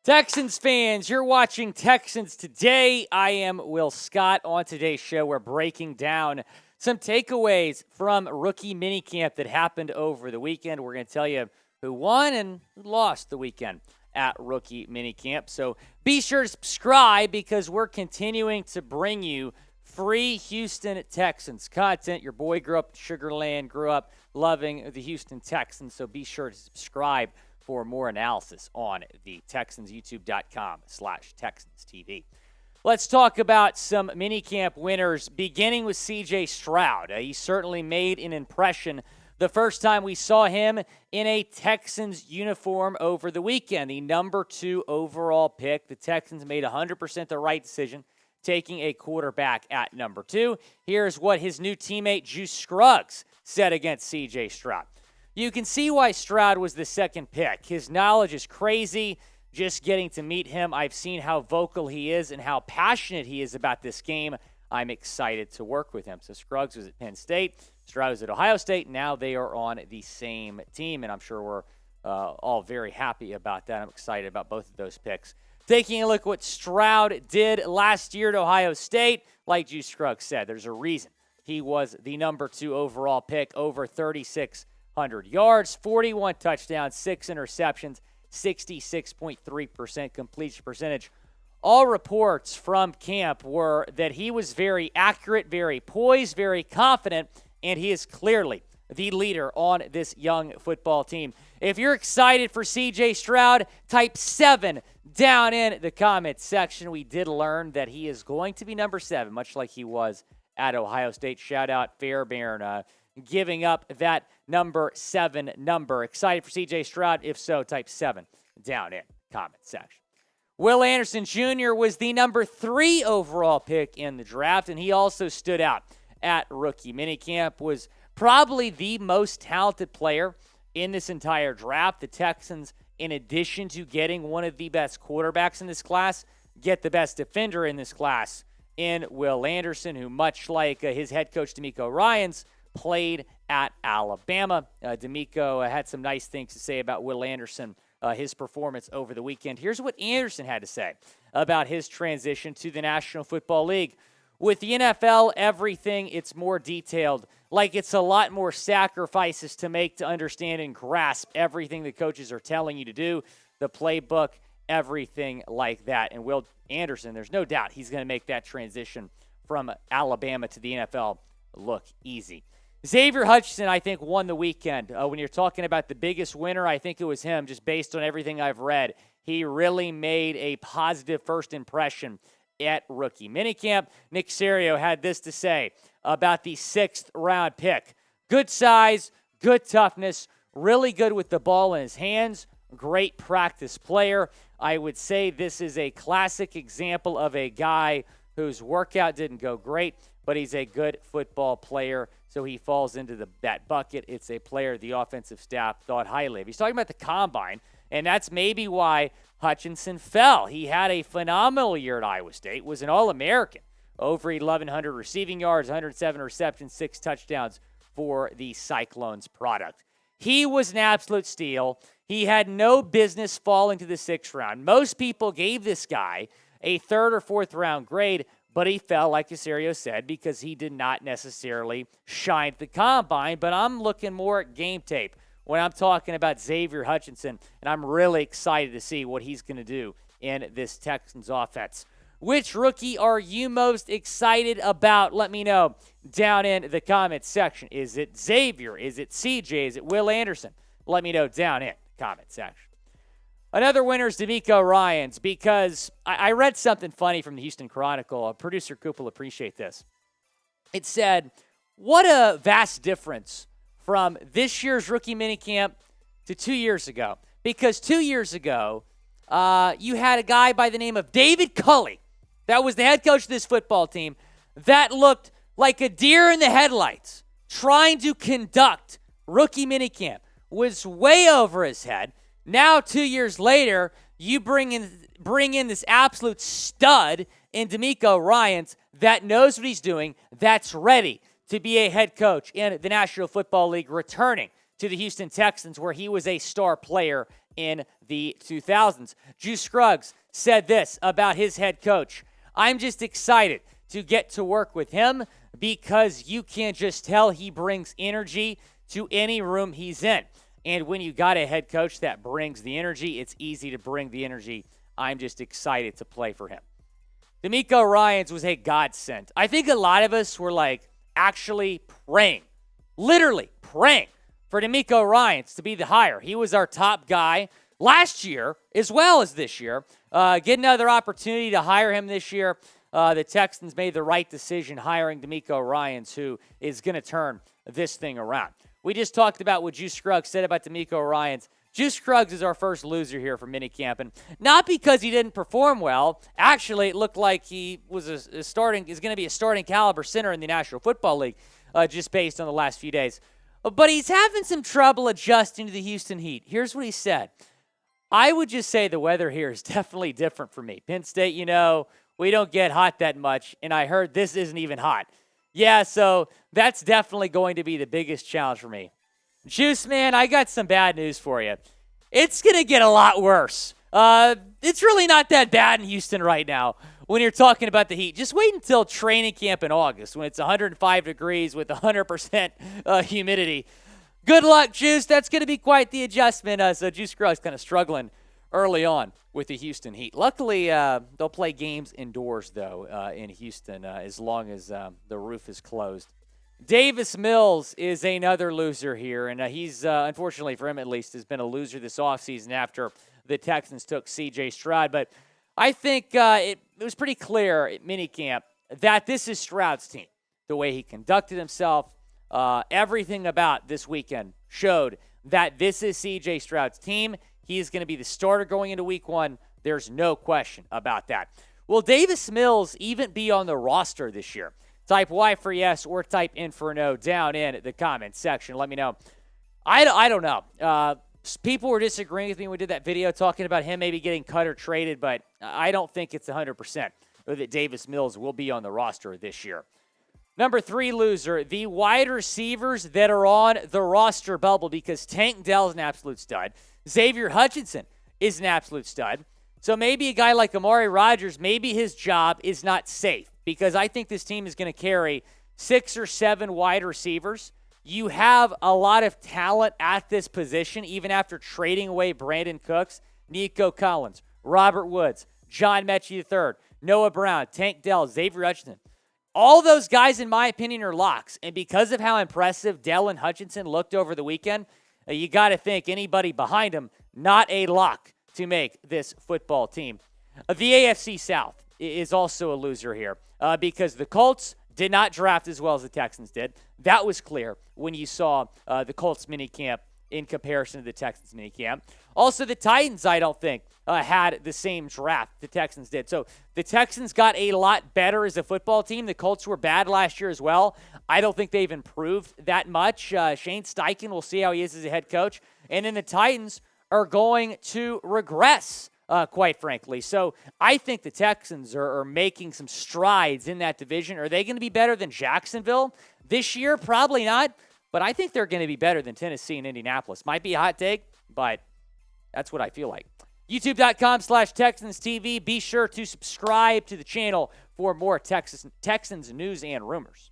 Texans fans, you're watching Texans Today. I am Will Scott. On today's show, we're breaking down some takeaways from rookie minicamp that happened over the weekend. We're going to tell you who won and who lost the weekend at rookie minicamp. So be sure to subscribe because we're continuing to bring you free Houston Texans content. Your boy grew up in Sugar Land, grew up loving the Houston Texans, so be sure to subscribe for more analysis on the Texans, youtube.com/Texans TV. Let's talk about some minicamp winners, beginning with C.J. Stroud. He certainly made an impression the first time we saw him in a Texans uniform over the weekend. The number 2 overall pick. The Texans made 100% the right decision, taking a quarterback at number 2. Here's what his new teammate, Juice Scruggs, said against C.J. Stroud. You can see why Stroud was the second pick. His knowledge is crazy. Just getting to meet him, I've seen how vocal he is and how passionate he is about this game. I'm excited to work with him. So Scruggs was at Penn State. Stroud was at Ohio State. Now they are on the same team, and I'm sure we're all very happy about that. I'm excited about both of those picks. Taking a look at what Stroud did last year at Ohio State, like Juice Scruggs said, there's a reason he was the number 2 overall pick, over 3,600 yards, 41 touchdowns, 6 interceptions, 66.3% completion percentage. All reports from camp were that he was very accurate, very poised, very confident, and he is clearly the leader on this young football team. If you're excited for C.J. Stroud, type 7 down in the comments section. We did learn that he is going to be number 7, much like he was at Ohio State. Shout out Fairbairn giving up that number 7 number. Excited for C.J. Stroud? If so, type 7 down in comment section. Will Anderson Jr. was the number 3 overall pick in the draft, and he also stood out at rookie minicamp, was probably the most talented player in this entire draft. The Texans, in addition to getting one of the best quarterbacks in this class, get the best defender in this class in Will Anderson, who, much like his head coach DeMeco Ryans, played at Alabama. DeMeco had some nice things to say about Will Anderson, his performance over the weekend. Here's what Anderson had to say about his transition to the National Football League. With the NFL, everything, it's more detailed. Like, it's a lot more sacrifices to make to understand and grasp everything the coaches are telling you to do, the playbook, everything like that. And Will Anderson, there's no doubt he's going to make that transition from Alabama to the NFL look easy. Xavier Hutchinson, I think, won the weekend. When you're talking about the biggest winner, I think it was him, just based on everything I've read. He really made a positive first impression at rookie minicamp. Nick Serio had this to say about the 6th round pick. Good size, good toughness, really good with the ball in his hands, great practice player. I would say this is a classic example of a guy whose workout didn't go great, but he's a good football player, so he falls into that bucket. It's a player the offensive staff thought highly of. He's talking about the combine, and that's maybe why Hutchinson fell. He had a phenomenal year at Iowa State, was an All-American, over 1,100 receiving yards, 107 receptions, 6 touchdowns for the Cyclones product. He was an absolute steal. He had no business falling to the 6th round. Most people gave this guy a 3rd or 4th round grade, but he fell, like Casario said, because he did not necessarily shine at the combine. But I'm looking more at game tape when I'm talking about Xavier Hutchinson, and I'm really excited to see what he's going to do in this Texans offense. Which rookie are you most excited about? Let me know down in the comments section. Is it Xavier? Is it CJ? Is it Will Anderson? Let me know down in the comment section. Another winner is DeMeco Ryans, because I read something funny from the Houston Chronicle. Producer Coop will appreciate this. It said, what a vast difference from this year's rookie minicamp to 2 years ago. Because 2 years ago, you had a guy by the name of David Culley that was the head coach of this football team that looked like a deer in the headlights trying to conduct rookie minicamp, was way over his head. Now, 2 years later, you bring in this absolute stud in DeMeco Ryans that knows what he's doing, that's ready to be a head coach in the National Football League, returning to the Houston Texans, where he was a star player in the 2000s. Juice Scruggs said this about his head coach: "I'm just excited to get to work with him because you can just tell he brings energy to any room he's in. And when you got a head coach that brings the energy, it's easy to bring the energy. I'm just excited to play for him." DeMeco Ryans was a godsend. I think a lot of us were actually praying, literally praying for DeMeco Ryans to be the hire. He was our top guy last year as well as this year. Get another opportunity to hire him this year. The Texans made the right decision hiring DeMeco Ryans, who is going to turn this thing around. We just talked about what Juice Scruggs said about DeMeco Ryans. Juice Scruggs is our first loser here for minicamp, and not because he didn't perform well. Actually, it looked like he was is going to be a starting caliber center in the National Football League, just based on the last few days. But he's having some trouble adjusting to the Houston Heat. Here's what he said: "I would just say the weather here is definitely different for me. Penn State, we don't get hot that much, and I heard this isn't even hot. Yeah, so that's definitely going to be the biggest challenge for me." Juice, man, I got some bad news for you. It's going to get a lot worse. It's really not that bad in Houston right now when you're talking about the Heat. Just wait until training camp in August when it's 105 degrees with 100% humidity. Good luck, Juice. That's going to be quite the adjustment. So Juice Scruggs kind of struggling early on with the Houston Heat. Luckily, they'll play games indoors, though, in Houston as long as the roof is closed. Davis Mills is another loser here, and he's, unfortunately for him at least, has been a loser this offseason after the Texans took C.J. Stroud. But I think it was pretty clear at minicamp that this is Stroud's team. The way he conducted himself, everything about this weekend showed that this is C.J. Stroud's team. He is going to be the starter going into week one. There's no question about that. Will Davis Mills even be on the roster this year? Type Y for yes or type in for no down in the comments section. Let me know. I don't know. People were disagreeing with me when we did that video talking about him maybe getting cut or traded, but I don't think it's 100% that Davis Mills will be on the roster this year. Number 3 loser, the wide receivers that are on the roster bubble, because Tank Dell's an absolute stud. Xavier Hutchinson is an absolute stud. So maybe a guy like Amari Rodgers, maybe his job is not safe, because I think this team is going to carry 6 or 7 wide receivers. You have a lot of talent at this position, even after trading away Brandon Cooks, Nico Collins, Robert Woods, John Mechie III, Noah Brown, Tank Dell, Xavier Hutchinson. All those guys, in my opinion, are locks. And because of how impressive Dell and Hutchinson looked over the weekend, you got to think anybody behind them, not a lock to make this football team. The AFC South is also a loser here because the Colts did not draft as well as the Texans did. That was clear when you saw the Colts minicamp in comparison to the Texans minicamp. Also, the Titans, I don't think, had the same draft the Texans did. So the Texans got a lot better as a football team. The Colts were bad last year as well. I don't think they've improved that much. Shane Steichen, we'll see how he is as a head coach. And then the Titans are going to regress, quite frankly. So I think the Texans are making some strides in that division. Are they going to be better than Jacksonville this year? Probably not. But I think they're going to be better than Tennessee and Indianapolis. Might be a hot take, but that's what I feel like. YouTube.com/Texans TV. Be sure to subscribe to the channel for more Texans news and rumors.